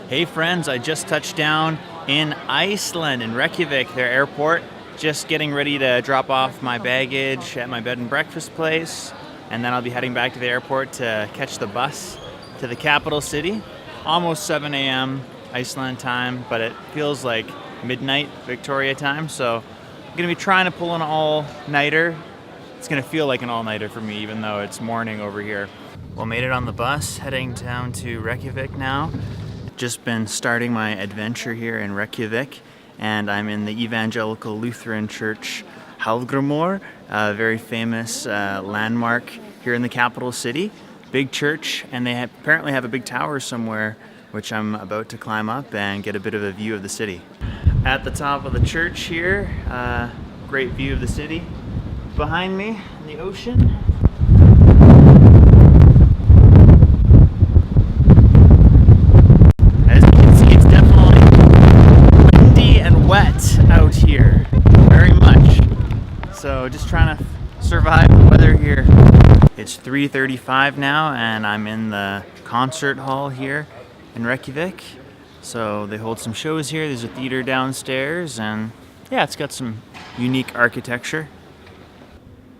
Hey friends, I just touched down in Iceland, in Reykjavik, their airport. Just getting ready to drop off my baggage at my bed and breakfast place, and then I'll be heading back to the airport to catch the bus to the capital city. Almost 7 a.m. Iceland time, but it feels like midnight Victoria time, so I'm gonna be trying to pull an all-nighter. It's gonna feel like an all-nighter for me, even though it's morning over here. Well, made it on the bus, heading down to Reykjavik now. Just been starting my adventure here in Reykjavik, and I'm in the Evangelical Lutheran Church Hallgrímur, a very famous landmark here in the capital city. Big church, and they apparently have a big tower somewhere, which I'm about to climb up and get a bit of a view of the city. At the top of the church here, great view of the city. Behind me, the ocean. Wet out here, very much. So just trying to survive the weather here. It's 3:35 now, and I'm in the concert hall here in Reykjavik. So they hold some shows here. There's a theater downstairs, and yeah, it's got some unique architecture.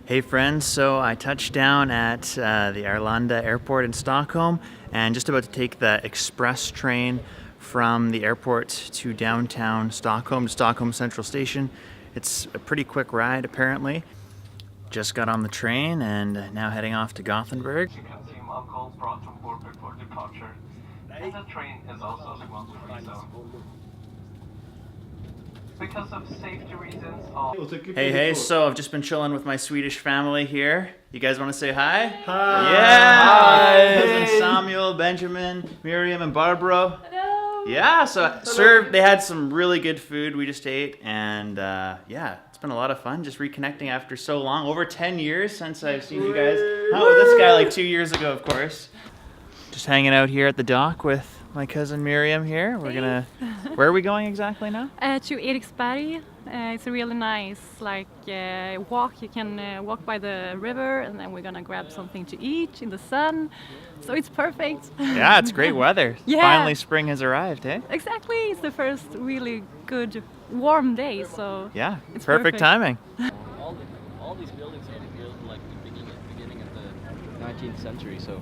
Hey friends, so I touched down at the Arlanda airport in Stockholm, and just about to take the express train from the airport to downtown Stockholm, to Stockholm Central Station. It's a pretty quick ride, apparently. Just got on the train and now heading off to Gothenburg. You consume alcohol brought from port before departure. And the train is also smoke-free zone. Because of safety reasons, all... Hey, so I've just been chilling with my Swedish family here. You guys want to say hi? Hi! Yeah! Hi! Cousins Samuel, Benjamin, Miriam, and Barbara. Hello! Yeah, so they had some really good food we just ate, and yeah, it's been a lot of fun just reconnecting after so long. Over 10 years since I've seen you guys. Oh, this guy like 2 years ago, of course. Just hanging out here at the dock with my cousin Miriam here. Where are we going exactly now? To Eriksberg. It's a really nice walk. You can walk by the river, and then we're gonna grab something to eat in the sun. So it's perfect. Yeah, it's great weather. Yeah. Finally spring has arrived, eh? Exactly. It's the first really good warm day, so yeah, it's perfect timing. All these buildings are built like the beginning of the 19th century, so.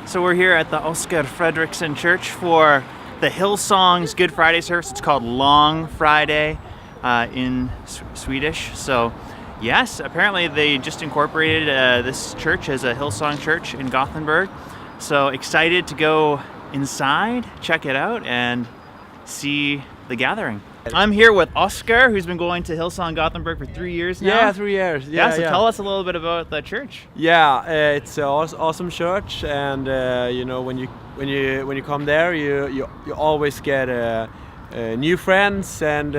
So we're here at the Oscar Fredriksson Church for the Hillsong's Good Friday service. It's called Long Friday in Swedish. So yes, apparently they just incorporated this church as a Hillsong church in Gothenburg. So excited to go inside, check it out, and see the gathering. I'm here with Oscar, who's been going to Hillsong Gothenburg for 3 years now. Yeah, 3 years. Yeah, so tell us a little bit about the church. Yeah, it's an awesome church, and you know, when you come there, you always get new friends and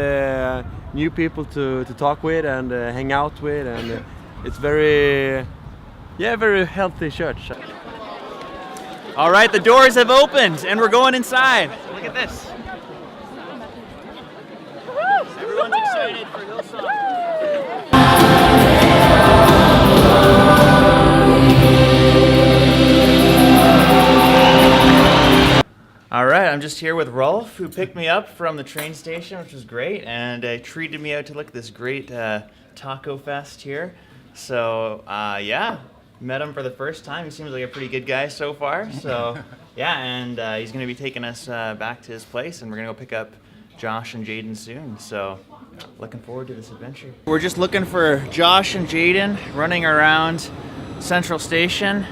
new people to talk with and hang out with, and it's very healthy church. All right, the doors have opened, and we're going inside. Look at this. Everyone's excited for Hillsong. All right, I'm just here with Rolf, who picked me up from the train station, which was great, and treated me out to look at this great taco fest here. So, yeah, met him for the first time. He seems like a pretty good guy so far. So, yeah, and he's going to be taking us back to his place, and we're going to go pick up Josh and Jaden soon, so looking forward to this adventure. We're just looking for Josh and Jaden running around Central Station.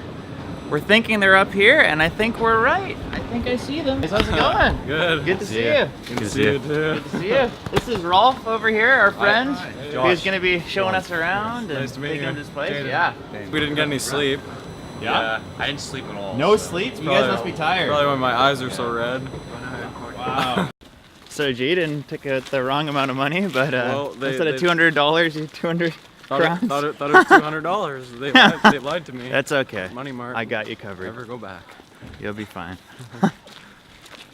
We're thinking they're up here, and I think we're right. I think I see them. How's it going? Good. Good to see you. Good to see you too. Good to see you. This is Rolf over here, our friend, who's going to be showing us around and taking us to this place. Jaden. Yeah. We didn't get any sleep. Yeah? I didn't sleep at all. No sleep? You guys must be tired. Probably why my eyes are so red. Wow. So Jaden took out the wrong amount of money, but instead of $200, you 200 crowns. Thought it was $200. They lied to me. That's okay. Money mark. I got you covered. Never go back. You'll be fine.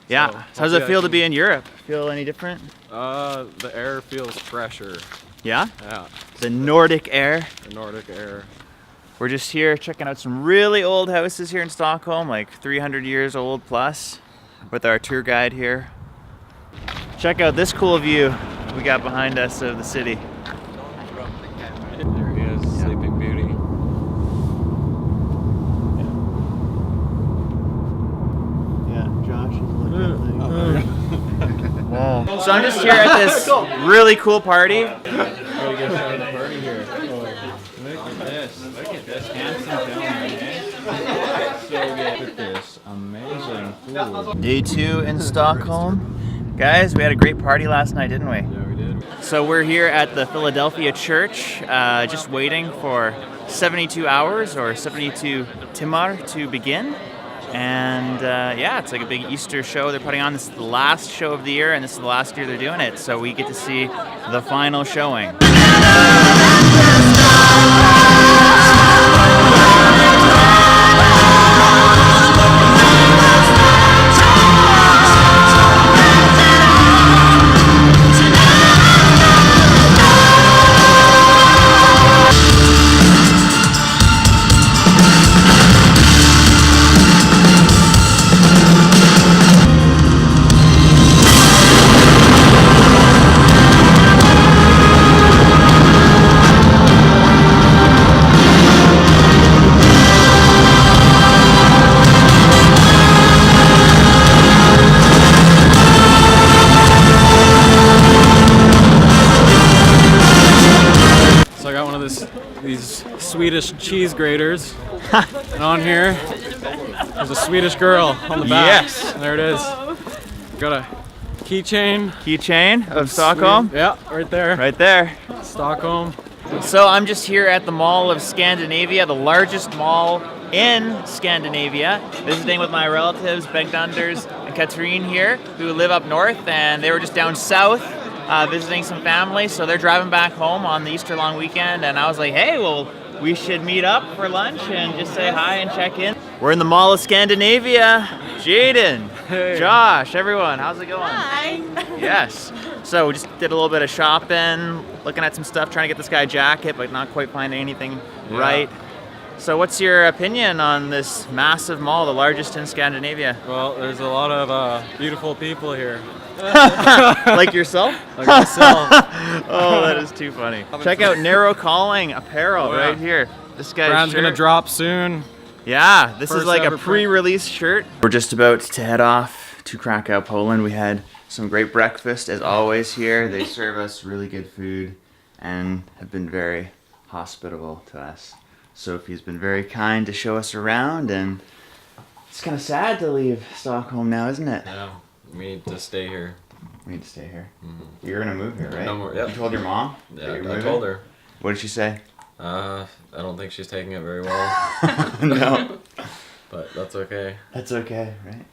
Yeah. So how does it feel to be in Europe? Feel any different? The air feels fresher. Yeah? Yeah. The Nordic air. The Nordic air. We're just here checking out some really old houses here in Stockholm, like 300 years old plus, with our tour guide here. Check out this cool view we got behind us of the city. There he is, Sleeping Beauty. Yeah, Josh is looking at Wow. So I'm just here at this really cool party. Look at this handsome gentleman, So good. Look at this amazing food. Day 2 in Stockholm. Guys, we had a great party last night, didn't we? Yeah, we did. So we're here at the Philadelphia Church, just waiting for 72 hours or 72 Timmar to begin. And yeah, it's like a big Easter show they're putting on. This is the last show of the year, and this is the last year they're doing it. So we get to see the final showing. So I got one of these Swedish cheese graters, and on here there's a Swedish girl on the back. Yes. There it is. Got a keychain. Keychain of Stockholm. Yeah, right there. Right there. Stockholm. So I'm just here at the Mall of Scandinavia, the largest mall in Scandinavia, visiting with my relatives, Bengt Anders and Katrine here, who live up north, and they were just down south visiting some family, so they're driving back home on the Easter long weekend, and I was like, hey, well, we should meet up for lunch and just say hi and check in. We're in the Mall of Scandinavia. Jaden, Hey. Josh, everyone, how's it going? Hi. Yes. So we just did a little bit of shopping, looking at some stuff, trying to get this guy a jacket, but not quite finding anything right. So what's your opinion on this massive mall, the largest in Scandinavia? Well, there's a lot of beautiful people here. Like yourself? Like myself. Oh, that is too funny. Check out Narrow Calling Apparel Oh, yeah. right here. This guy's Brand's gonna shirt. drop soon. Yeah, this is First like a ever print. pre-release shirt. We're just about to head off to Krakow, Poland. We had some great breakfast as always here. They serve us really good food and have been very hospitable to us. Sophie's been very kind to show us around, and it's kind of sad to leave Stockholm now, isn't it? Yeah, we need to stay here. We need to stay here. You're gonna move here, right? No more- yep. You told your mom? that Yeah, you're I moving? told her. What did she say? I don't think she's taking it very well, No. but that's okay. That's okay, right?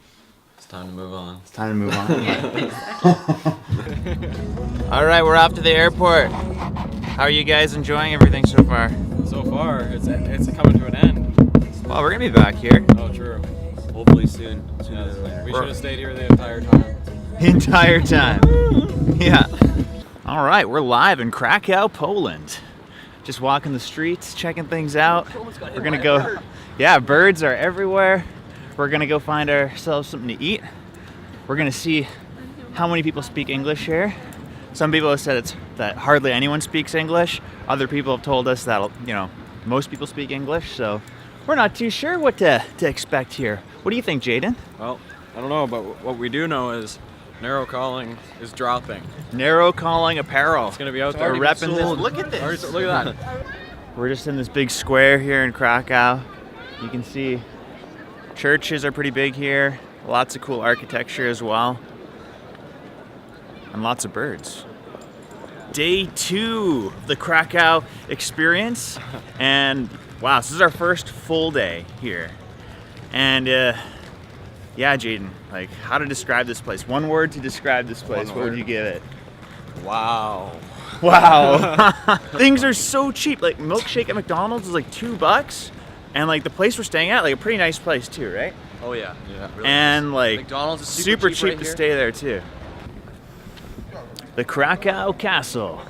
It's time to move on. It's time to move on. All right, we're off to the airport. How are you guys enjoying everything so far? So far, it's coming to an end. Well, we're gonna be back here Oh, true. Hopefully soon. Sooner Yes. than later. We should have stayed here the entire time. the entire time. Yeah. All right, we're live in Krakow, Poland. Just walking the streets, checking things out. We're gonna go. Yeah, birds are everywhere. We're gonna go find ourselves something to eat. We're gonna see how many people speak English here. Some people have said that hardly anyone speaks English. Other people have told us that, you know, most people speak English. So we're not too sure what to expect here. What do you think, Jaden? Well, I don't know, but what we do know is Narrow Calling is dropping. Narrow Calling Apparel. It's gonna be out We're there. repping this. Look at this. Look at that. We're just in this big square here in Krakow. You can see churches are pretty big here. Lots of cool architecture as well. And lots of birds. Day 2 of the Krakow experience. And wow, this is our first full day here. And yeah, Jaden, like how to describe this place? One word to describe this place. One What would word. you give it? Wow. Wow. Things are so cheap. Like milkshake at McDonald's is like $2. And like the place we're staying at, like a pretty nice place too, right? Oh yeah. Yeah. Really And like McDonald's is super cheap right to here. stay there too. The Krakow Castle.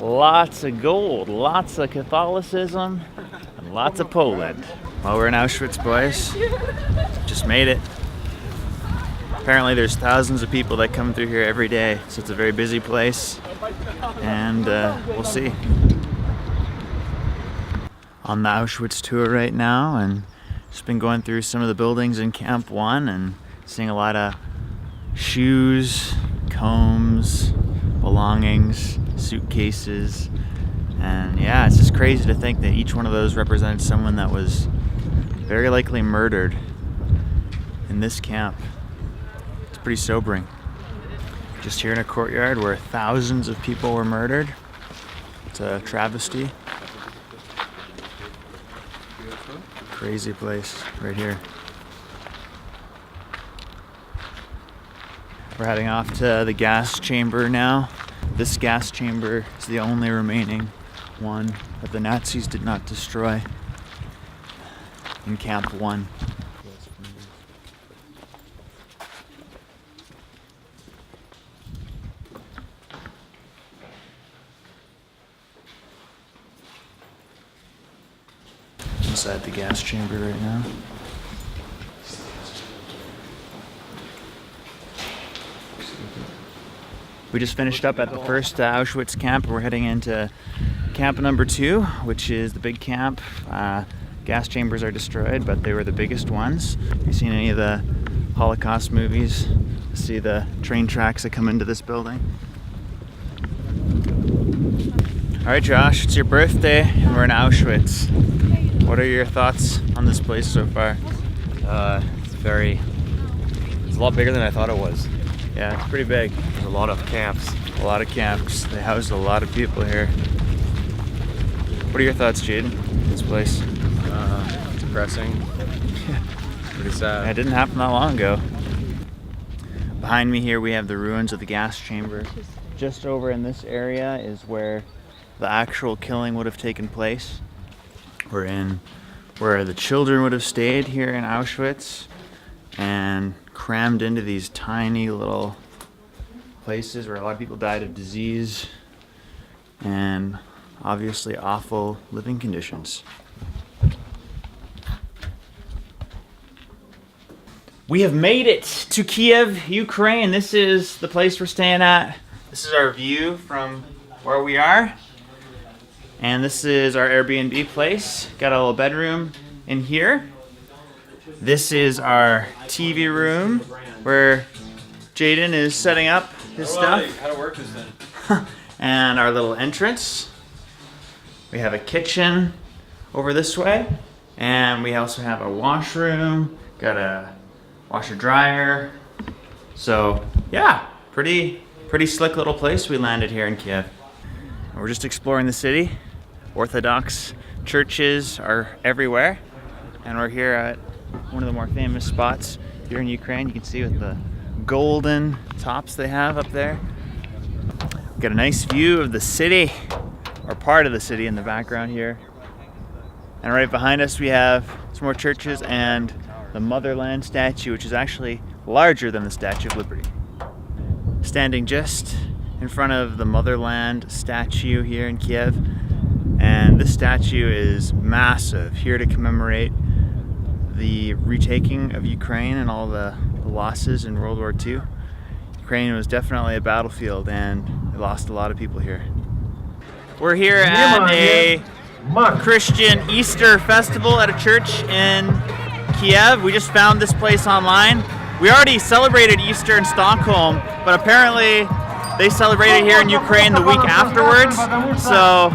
Lots of gold, lots of Catholicism, and lots of Poland. Well, we're in Auschwitz, boys. Just made it. Apparently there's thousands of people that come through here every day, so it's a very busy place, and we'll see. On the Auschwitz tour right now, and just been going through some of the buildings in Camp 1 and seeing a lot of shoes, combs, belongings, suitcases, and yeah, it's just crazy to think that each one of those represented someone that was very likely murdered in this camp. It's pretty sobering. Just here in a courtyard where thousands of people were murdered. It's a travesty. Crazy place right here. We're heading off to the gas chamber now. This gas chamber is the only remaining one that the Nazis did not destroy in Camp 1. Inside the gas chamber right now. We just finished up at the first Auschwitz camp. We're heading into camp number 2, which is the big camp. Gas chambers are destroyed, but they were the biggest ones. Have you seen any of the Holocaust movies? See the train tracks that come into this building? All right, Josh, it's your birthday and we're in Auschwitz. What are your thoughts on this place so far? It's a lot bigger than I thought it was. Yeah, it's pretty big. There's a lot of camps. A lot of camps. They housed a lot of people here. What are your thoughts, Jaden? This place? Depressing. Pretty sad. It didn't happen that long ago. Behind me here we have the ruins of the gas chamber. Just over in this area is where the actual killing would have taken place. We're in where the children would have stayed here in Auschwitz and crammed into these tiny little places where a lot of people died of disease and obviously awful living conditions. We have made it to Kiev, Ukraine. This is the place we're staying at. This is our view from where we are. And this is our Airbnb place. Got a little bedroom in here. This is our TV room where Jaden is setting up his stuff. How to work this thing. And our little entrance. We have a kitchen over this way. And we also have a washroom. Got a washer dryer. So yeah, pretty slick little place we landed here in Kiev. And we're just exploring the city. Orthodox churches are everywhere. And we're here at one of the more famous spots here in Ukraine. You can see with the golden tops they have up there. We've got a nice view of the city, or part of the city in the background here. And right behind us we have some more churches and the Motherland statue, which is actually larger than the Statue of Liberty. Standing just in front of the Motherland statue here in Kiev. And this statue is massive, here to commemorate the retaking of Ukraine and all the losses in World War II. Ukraine was definitely a battlefield and they lost a lot of people here. We're here at a Christian Easter festival at a church in Kiev. We just found this place online. We already celebrated Easter in Stockholm, but apparently they celebrated here in Ukraine the week afterwards. So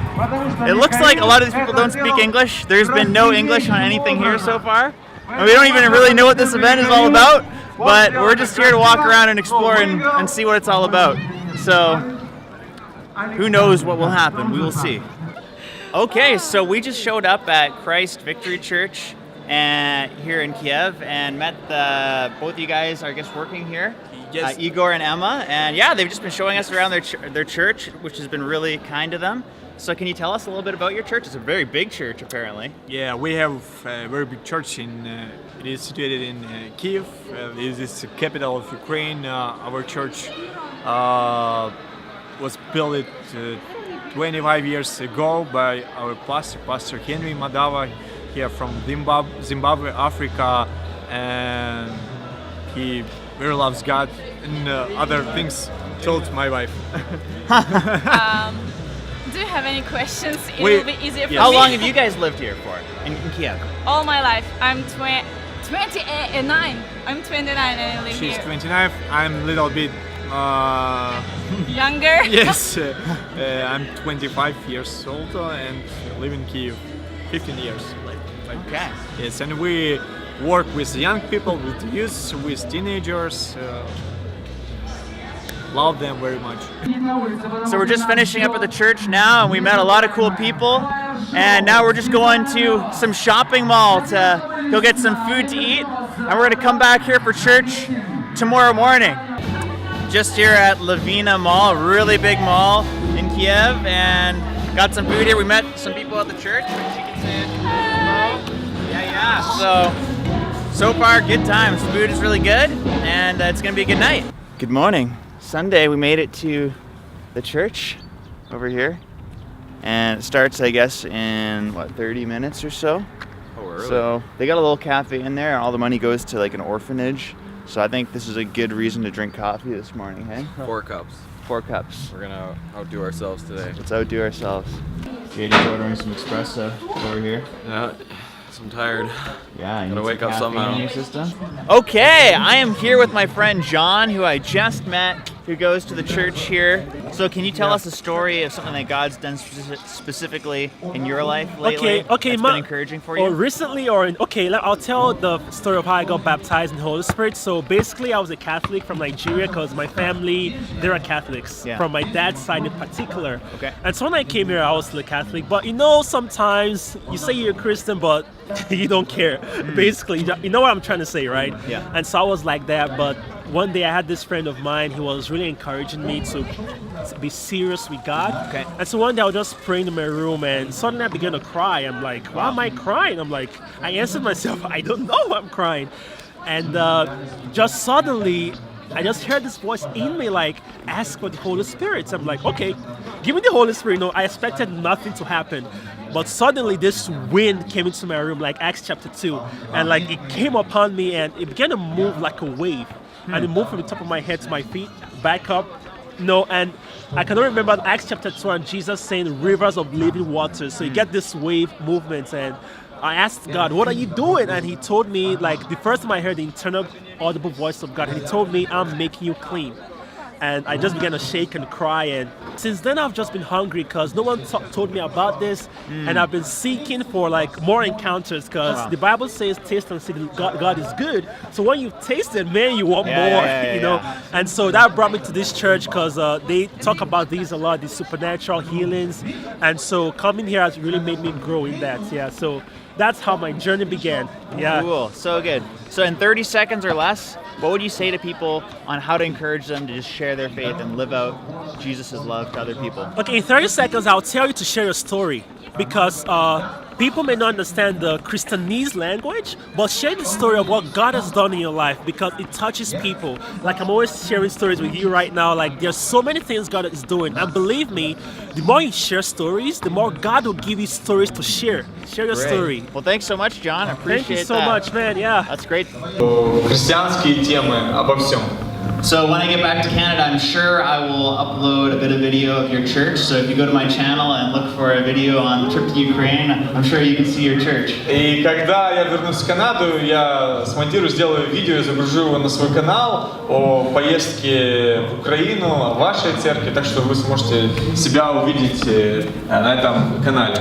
it looks like a lot of these people don't speak English. There's been no English on anything here so far. And we don't even really know what this event is all about, but we're just here to walk around and explore and see what it's all about. So who knows what will happen? We will see. Okay, so we just showed up at Christ Victory Church here in Kiev and met both of you guys, I guess, working here. Yes. Igor and Emma, and yeah, they've just been showing us around their church, which has been really kind to them. So can you tell us a little bit about your church? It's a very big church, apparently. Yeah, we have a very big church it is situated in Kiev. It is the capital of Ukraine. Our church was built 25 years ago by our pastor, Pastor Henry Madava, here from Zimbabwe, Africa, and he very loves God and other things told my wife. Do you have any questions? It Wait, will be easier for How me. long have you guys lived here for in Kiev? All my life. I'm 29. I'm 29 and I live She's here. 29. I'm a little bit Younger? yes. I'm 25 years old and live in Kiev 15 years. Okay. Yes, and we work with young people, with youth, with teenagers. Love them very much. So we're just finishing up at the church now, and we met a lot of cool people. And now we're just going to some shopping mall to go get some food to eat. And we're gonna come back here for church tomorrow morning. Just here at Lavina Mall, a really big mall in Kiev, and got some food here. We met some people at the church, which you can say hello. Yeah. So far, good times. Food is really good, and it's gonna be a good night. Good morning. Sunday, we made it to the church over here, and it starts, I guess, in what, 30 minutes or so. Oh, early. So they got a little cafe in there, and all the money goes to like an orphanage. So I think this is a good reason to drink coffee this morning, hey? 4 cups. 4 cups. We're gonna outdo ourselves today. Let's outdo ourselves. Katie's ordering some espresso over here. Yeah, I'm tired. Yeah, you Gotta need wake some up caffeine somehow. in your system. Okay, I am here with my friend John, who I just met, who goes to the church here. So can you tell us a story of something that God's done specifically in your life lately? Okay, that's been encouraging for you? Or recently, I'll tell the story of how I got baptized in the Holy Spirit. So basically, I was a Catholic from Nigeria because my family, they're Catholics, Yeah. from my dad's side in particular. Okay. And so when I came here, I was still a Catholic. But sometimes you say you're a Christian, but you don't care. Basically, you know what I'm trying to say, right? Yeah. And so I was like that, but one day I had this friend of mine. He was really encouraging me to be serious with God. Okay. And so one day I was just praying in my room, and suddenly I began to cry. I'm like, why am I crying? I'm like, I answered myself, I don't know why I'm crying. And just suddenly, I just heard this voice in me like, ask for the Holy Spirit. So I'm like, okay, give me the Holy Spirit. No, I expected nothing to happen. But suddenly this wind came into my room, like Acts chapter 2. And like it came upon me and it began to move like a wave. And it moved from the top of my head to my feet, back up. And I cannot remember Acts chapter 2 and Jesus saying rivers of living water. So you get this wave movement, and I asked God, what are you doing? And he told me, like, the first time I heard the internal audible voice of God, and he told me, I'm making you clean. And I just began to shake and cry, and since then I've just been hungry because no one told me about this, and I've been seeking for like more encounters because the Bible says taste and see that God is good. So when you've tasted, man, you want more, you know. And so that brought me to this church because they talk about these a lot, these supernatural healings, and so coming here has really made me grow in that. Yeah, so that's how my journey began. Yeah. Cool, so good. So in 30 seconds or less, what would you say to people on how to encourage them to just share their faith and live out Jesus' love to other people? Okay, in 30 seconds, I'll tell you to share your story because people may not understand the Christianese language, but share the story of what God has done in your life because it touches people. Like I'm always sharing stories with you right now. Like there's so many things God is doing. And believe me, the more you share stories, the more God will give you stories to share. Share your story. Well, thanks so much, John. I appreciate that. Thank you so much, man. Yeah. That's great. Христианские темы обо всем. So when I get back to Canada, I'm sure I will upload a bit of video of your church. So if you go to my channel and look for a video on the trip to Ukraine, I'm sure you can see your church. И когда я вернусь в Канаду, я смонтирую, сделаю видео, загружу его на свой канал о поездке в Украину, о вашей церкви, так что вы сможете себя увидеть на этом канале.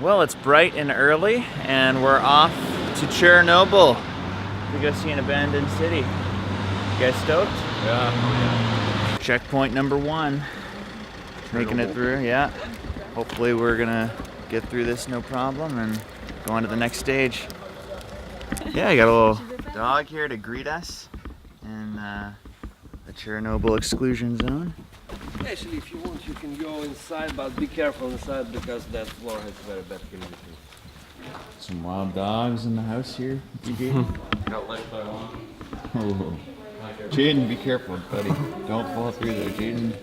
Well, it's bright and early, and we're off to Chernobyl to go see an abandoned city. You guys stoked? Yeah. Checkpoint number 1. Making it through, yeah. Hopefully we're gonna get through this no problem and go on to the next stage. Yeah, I got a little dog here to greet us in the Chernobyl exclusion zone. Actually, if you want, you can go inside, but be careful inside because that floor has very bad humidity. Some wild dogs in the house here. Got light by one. Oh. Jaden, be careful, buddy. Don't fall through there, Jaden.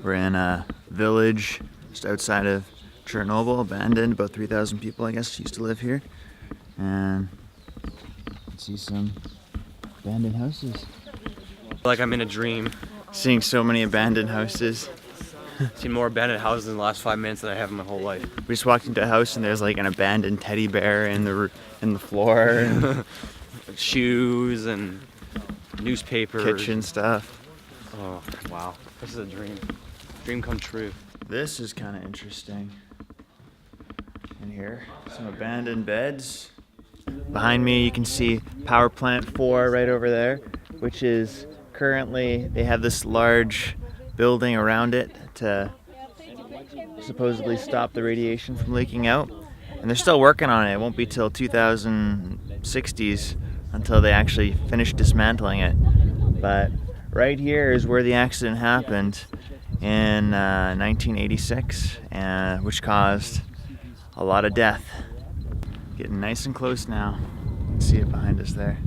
We're in a village just outside of Chernobyl, abandoned. About 3,000 people, I guess, used to live here. And you can see some abandoned houses. Like I'm in a dream. Seeing so many abandoned houses. Seen more abandoned houses in the last 5 minutes than I have in my whole life. We just walked into a house and there's like an abandoned teddy bear in the floor. And Shoes and newspapers. kitchen stuff. Oh, wow. This is a dream. Dream come true. This is kind of interesting. In here, some abandoned beds. Behind me, you can see Power Plant 4 right over there, which is currently, they have this large building around it to supposedly stop the radiation from leaking out. And they're still working on it. It won't be till 2060s until they actually finish dismantling it. But right here is where the accident happened in 1986, which caused a lot of death. Getting nice and close now. You can see it behind us there.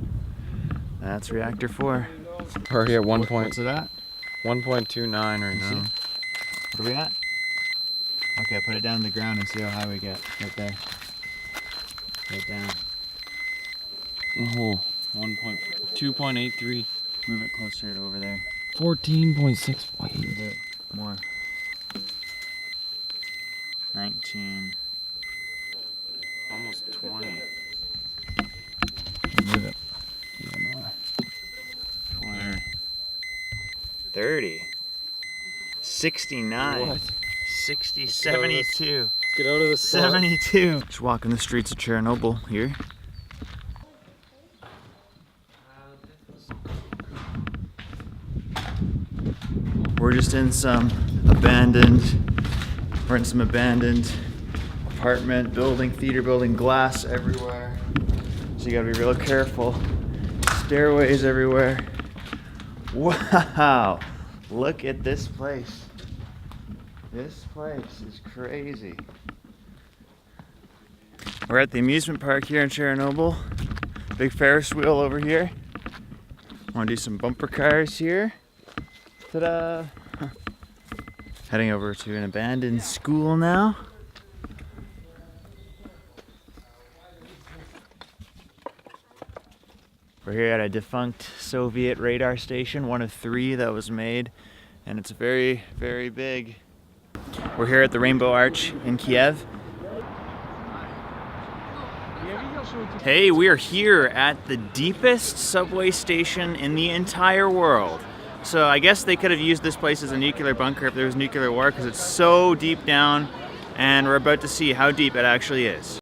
That's reactor 4. We're here at 1 What's point, it at? 1.29 right now. What are we at? Okay, put it down on the ground and see how high we get. Right there. Right down. Oh, 2.83. Move it closer to over there. 14.6. A bit more. 19. Almost 20. Move it. Even more. 20. 30. 69. What? 60. 72. Get out of the 72. Just walking the streets of Chernobyl here. We're just in some abandoned apartment building, theater building, glass everywhere. So you gotta be real careful. Stairways everywhere. Wow, look at this place. This place is crazy. We're at the amusement park here in Chernobyl. Big Ferris wheel over here. Wanna do some bumper cars here. Ta-da! Heading over to an abandoned school now. We're here at a defunct Soviet radar station, one of 3 that was made, and it's very, very big. We're here at the Rainbow Arch in Kiev. Hey, we are here at the deepest subway station in the entire world. So I guess they could have used this place as a nuclear bunker if there was nuclear war, because it's so deep down, and we're about to see how deep it actually is.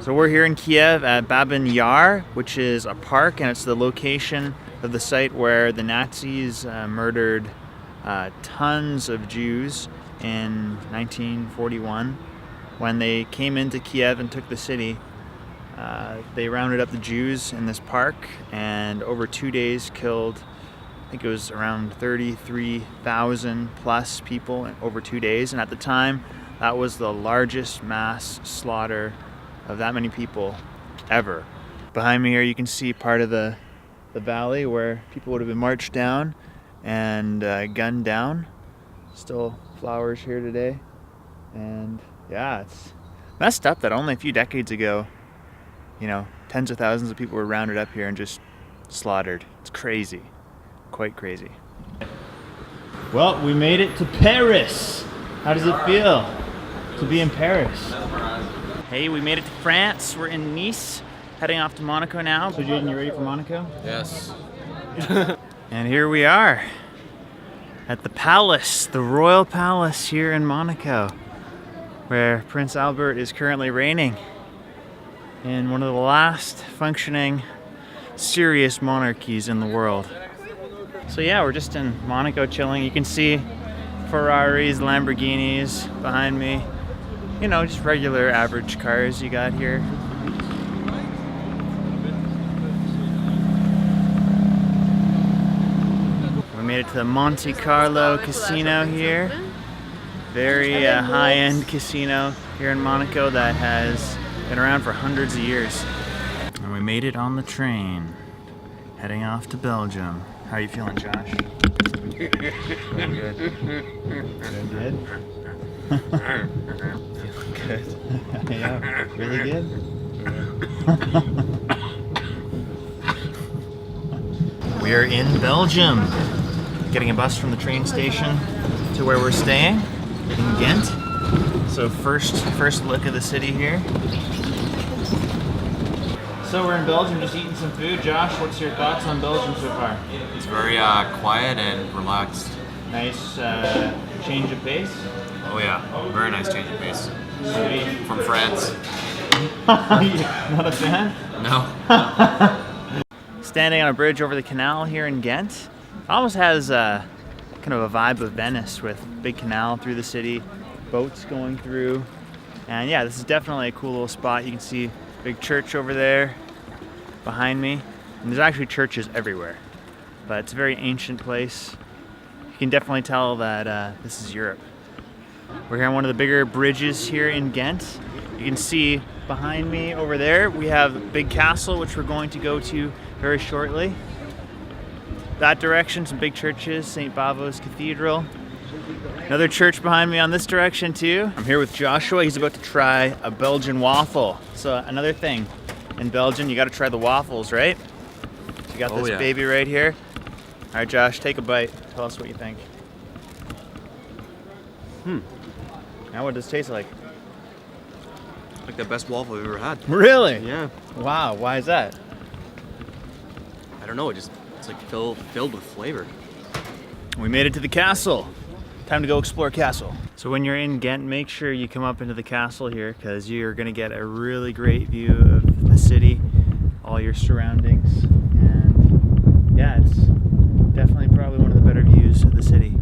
So we're here in Kiev at Babin Yar, which is a park, and it's the location of the site where the Nazis murdered tons of Jews in 1941. When they came into Kiev and took the city, they rounded up the Jews in this park, and over 2 days killed, I think it was around 33,000 plus people over 2 days. And at the time, that was the largest mass slaughter of that many people ever. Behind me here you can see part of the valley where people would have been marched down and gunned down. Still flowers here today. And yeah, it's messed up that only a few decades ago, you know, tens of thousands of people were rounded up here and just slaughtered. It's crazy. Quite crazy. Well, we made it to Paris. How does it feel to be in Paris? Hey, we made it to France. We're in Nice, heading off to Monaco now. So Jaden, you ready for Monaco? Yes. And here we are at the palace, the royal palace here in Monaco, where Prince Albert is currently reigning in one of the last functioning serious monarchies in the world. So yeah, we're just in Monaco chilling. You can see Ferraris, Lamborghinis behind me. you know, just regular average cars you got here. We made it to the Monte Carlo Casino here. Very high-end casino here in Monaco that has been around for hundreds of years. And we made it on the train, heading off to Belgium. How are you feeling, Josh? Feeling good. Feeling good? Feeling good. Yeah, really good? We are in Belgium. Getting a bus from the train station to where we're staying in Ghent. So first look at the city here. So we're in Belgium, just eating some food. Josh, what's your thoughts on Belgium so far? It's very quiet and relaxed. Nice change of pace. Oh yeah, very nice change of pace. Sweet. From France. Not a fan? No. Standing on a bridge over the canal here in Ghent. Almost has kind of a vibe of Venice with big canal through the city, boats going through. And yeah, this is definitely a cool little spot. You can see big church over there behind me. And there's actually churches everywhere. But it's a very ancient place. You can definitely tell that this is Europe. We're here on one of the bigger bridges here in Ghent. You can see behind me over there, we have a big castle, which we're going to go to very shortly. That direction, some big churches, St. Bavo's Cathedral. Another church behind me on this direction too. I'm here with Joshua. He's about to try a Belgian waffle. So another thing, in Belgium, you gotta try the waffles, right? So you got this baby right here. All right, Josh, take a bite. Tell us what you think. Now what does it taste like? Like the best waffle we've ever had. Really? Yeah. Wow, why is that? I don't know, it's like filled with flavor. We made it to the castle. Time to go explore castle. So when you're in Ghent, make sure you come up into the castle here because you're gonna get a really great view of the city, all your surroundings, and yeah, it's definitely probably one of the better views of the city.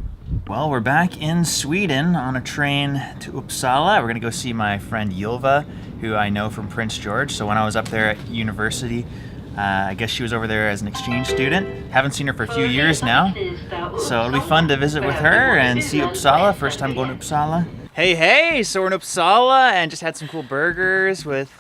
Well, we're back in Sweden on a train to Uppsala. We're gonna go see my friend Ylva, who I know from Prince George. So when I was up there at university, I guess she was over there as an exchange student. Haven't seen her for a few years now. So it'll be fun to visit with her and see Uppsala. First time going to Uppsala. Hey, so we're in Uppsala and just had some cool burgers with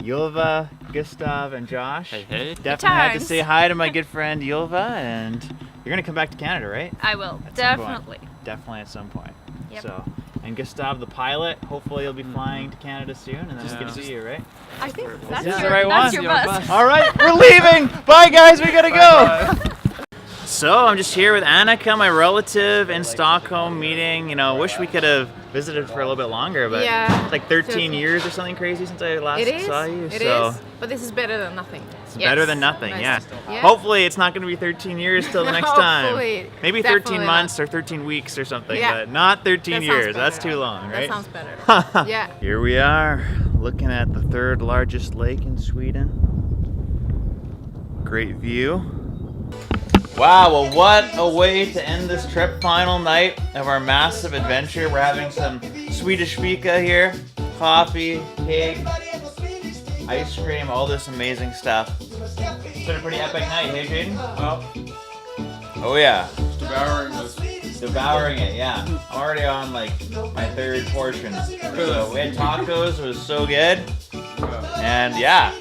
Ylva, Gustav, and Josh. Hey. Definitely had to say hi to my good friend Ylva, and you're gonna come back to Canada, right? I will, At some definitely. point. Definitely at some point. Yep. So, and Gustav, the pilot, hopefully you'll be flying to Canada soon, and then we'll get to see you, right? I think Is that's this your, the right that's one? your bus. All right, we're leaving. Bye, guys. We gotta go. So I'm just here with Annika, my relative in Stockholm, meeting. You know, wish we could have visited for a little bit longer, but it's like 13 years or something crazy since I last saw you. It so is, but this is better than nothing. It's better than nothing, Nice. yeah. Hopefully it's not going to be 13 years till the next time. Hopefully. Maybe 13 Definitely months not. or 13 weeks or something, Yeah. but not 13 That sounds years. better. That's too long, right? That sounds better. Yeah. Here we are, looking at the third largest lake in Sweden. Great view. Wow, well what a way to end this trip. Final night of our massive adventure. We're having some Swedish fika here. Coffee, cake, ice cream, all this amazing stuff. It's been a pretty epic night, hey Jaden? Oh yeah. Devouring it, yeah. I'm already on like my third portion. So we had tacos, it was so good. And yeah,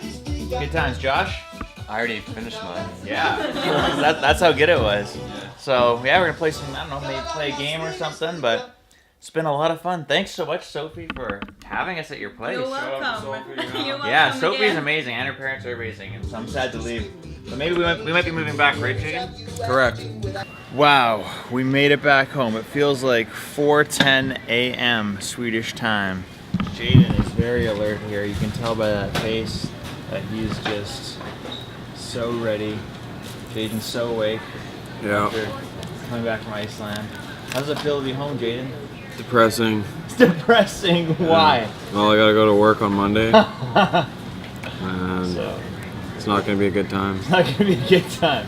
good times, Josh. I already finished mine. Yeah, that's how good it was. So yeah, we're gonna play some, I don't know, maybe play a game or something, but it's been a lot of fun. Thanks so much, Sophie, for having us at your place. You're welcome. You're welcome Yeah, Sophie's again. amazing, and her parents are amazing, and so I'm sad to leave. But maybe we might be moving back, right, Jaden? Correct. Wow, we made it back home. It feels like 4:10 a.m. Swedish time. Jaden is very alert here. You can tell by that face that he's just so ready. Jaden's so awake. Yeah. After coming back from Iceland. How does it feel to be home, Jaden? Depressing. It's depressing. Why? Well, I gotta go to work on Monday. And So, it's not gonna be a good time. it's not gonna be a good time.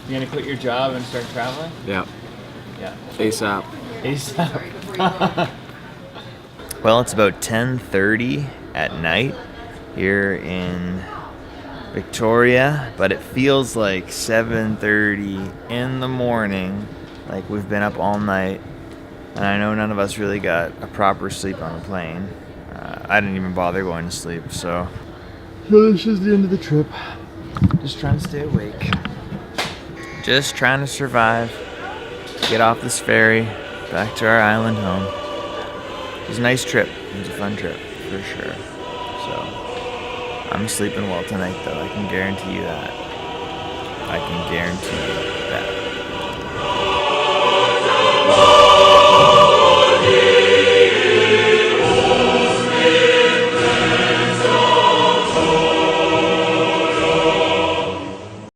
You gonna quit your job and start traveling? Yeah. Yeah. ASAP. ASAP. Well, it's about 10:30 at night here in Victoria, but it feels like 7:30 in the morning, like we've been up all night. And I know none of us really got a proper sleep on the plane. I didn't even bother going to sleep, so this is the end of the trip. Just trying to stay awake. Just trying to survive. Get off this ferry, back to our island home. It was a nice trip. It was a fun trip, for sure. So, I'm sleeping well tonight, though. I can guarantee you that. I can guarantee you that.